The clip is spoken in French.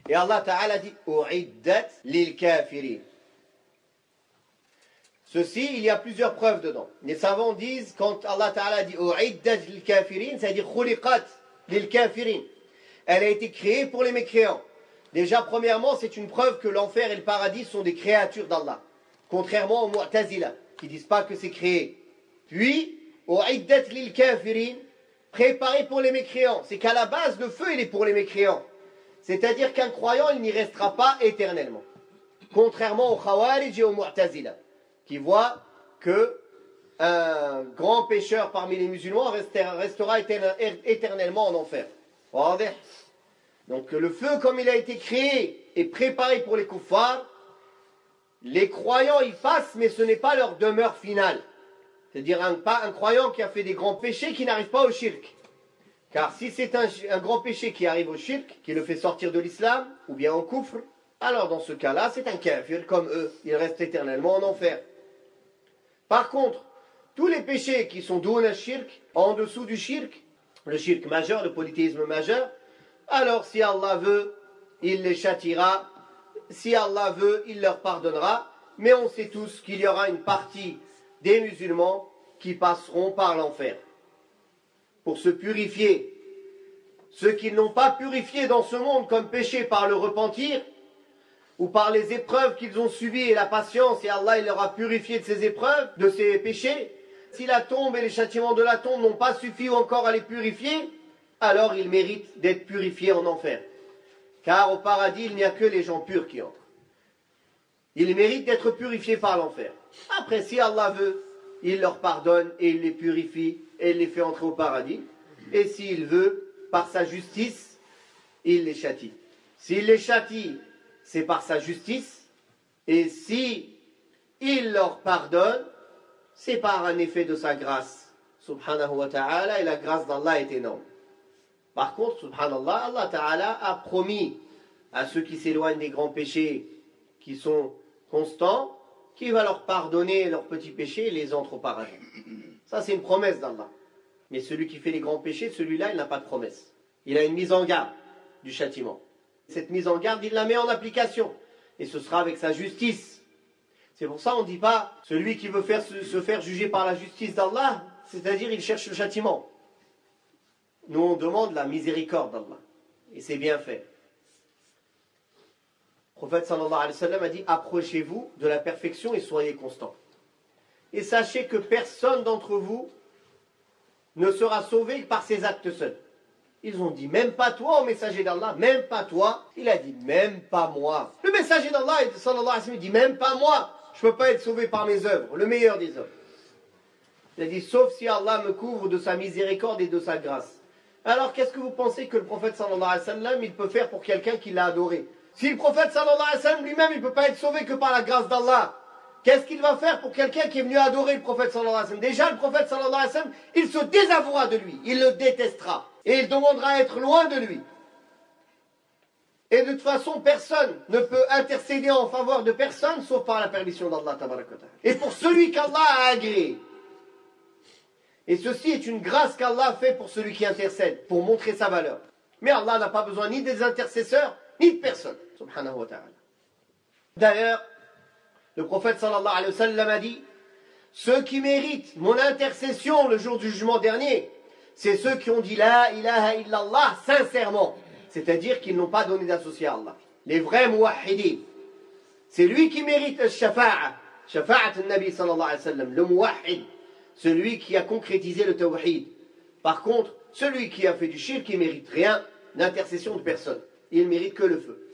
Et Allah Ta'ala dit U'iddat lil kafirin. Ceci, il y a plusieurs preuves dedans. Les savants disent, quand Allah Ta'ala dit U'iddat lil kafirin, ça veut dire Khuliqat lil kafirin. Elle a été créée pour les mécréants. Déjà, premièrement, c'est une preuve que l'enfer et le paradis sont des créatures d'Allah. Contrairement aux Mu'tazila, qui ne disent pas que c'est créé. Puis, U'iddat lil kafirin, préparé pour les mécréants. C'est qu'à la base, le feu, il est pour les mécréants. C'est-à-dire qu'un croyant, il n'y restera pas éternellement. Contrairement aux Khawarij et aux Mu'tazila, qui voient que un grand pécheur parmi les musulmans restera éternellement en enfer. Donc le feu, comme il a été créé et préparé pour les kuffars, les croyants y passent, mais ce n'est pas leur demeure finale. C'est-à-dire pas un croyant qui a fait des grands péchés qui n'arrive pas au shirk. Car si c'est un grand péché qui arrive au shirk, qui le fait sortir de l'islam, ou bien au kufr, alors dans ce cas-là, c'est un kafir comme eux. Il reste éternellement en enfer. Par contre, tous les péchés qui sont doun al-shirk, en dessous du shirk, le shirk majeur, le polythéisme majeur, alors si Allah veut, il les châtiera. Si Allah veut, il leur pardonnera. Mais on sait tous qu'il y aura une partie des musulmans qui passeront par l'enfer pour se purifier. Ceux qui n'ont pas purifié dans ce monde comme péché par le repentir ou par les épreuves qu'ils ont subies et la patience, et Allah il leur a purifié de ces épreuves, de ces péchés. Si la tombe et les châtiments de la tombe n'ont pas suffi encore à les purifier, alors ils méritent d'être purifiés en enfer. Car au paradis, il n'y a que les gens purs qui entrent. Ils méritent d'être purifiés par l'enfer. Après, si Allah veut, il leur pardonne et il les purifie et il les fait entrer au paradis. Et s'il veut, par sa justice, il les châtie. S'il les châtie, c'est par sa justice. Et si il leur pardonne, c'est par un effet de sa grâce. Subhanahu wa ta'ala, et la grâce d'Allah est énorme. Par contre, subhanallah, Allah ta'ala a promis à ceux qui s'éloignent des grands péchés, qui sont constants, qu'il va leur pardonner leurs petits péchés et les entre au paradis. Ça, c'est une promesse d'Allah. Mais celui qui fait les grands péchés, celui-là, il n'a pas de promesse. Il a une mise en garde du châtiment. Cette mise en garde, il la met en application. Et ce sera avec sa justice. C'est pour ça qu'on ne dit pas celui qui veut se faire juger par la justice d'Allah, c'est-à-dire il cherche le châtiment. Nous, on demande la miséricorde d'Allah. Et c'est bien fait. Le prophète sallallahu alayhi wa sallam a dit « Approchez-vous de la perfection et soyez constants. Et sachez que personne d'entre vous ne sera sauvé par ses actes seuls. » Ils ont dit « Même pas toi, ô messager d'Allah, même pas toi. » Il a dit « Même pas moi. » Le messager d'Allah, sallallahu alayhi wa sallam, dit « Même pas moi. Je ne peux pas être sauvé par mes œuvres, le meilleur des œuvres. » Il a dit « Sauf si Allah me couvre de sa miséricorde et de sa grâce. » Alors qu'est-ce que vous pensez que le prophète sallallahu alayhi wa sallam, il peut faire pour quelqu'un qui l'a adoré? Si le prophète sallallahu alayhi wa sallam lui-même, il ne peut pas être sauvé que par la grâce d'Allah, qu'est-ce qu'il va faire pour quelqu'un qui est venu adorer le prophète sallallahu alayhi wa sallam? Déjà, le prophète sallallahu alayhi wa sallam, il se désavouera de lui, il le détestera, et il demandera à être loin de lui. Et de toute façon, personne ne peut intercéder en faveur de personne, sauf par la permission d'Allah tabaraka wa ta'ala. Et pour celui qu'Allah a agréé. Et ceci est une grâce qu'Allah fait pour celui qui intercède, pour montrer sa valeur. Mais Allah n'a pas besoin ni des intercesseurs, ni de personne. Subhanahu wa ta'ala. D'ailleurs, le prophète sallallahu alayhi wa sallam a dit, ceux qui méritent mon intercession le jour du jugement dernier, c'est ceux qui ont dit la ilaha illallah sincèrement. C'est-à-dire qu'ils n'ont pas donné d'associé à Allah. Les vrais muwahhidin. C'est lui qui mérite le shafa'a. Shafa'at al-Nabi sallallahu alayhi wa sallam. Le muwahhid. Celui qui a concrétisé le tawhid. Par contre, celui qui a fait du shirk, il ne mérite rien, l'intercession de personne. Il ne mérite que le feu.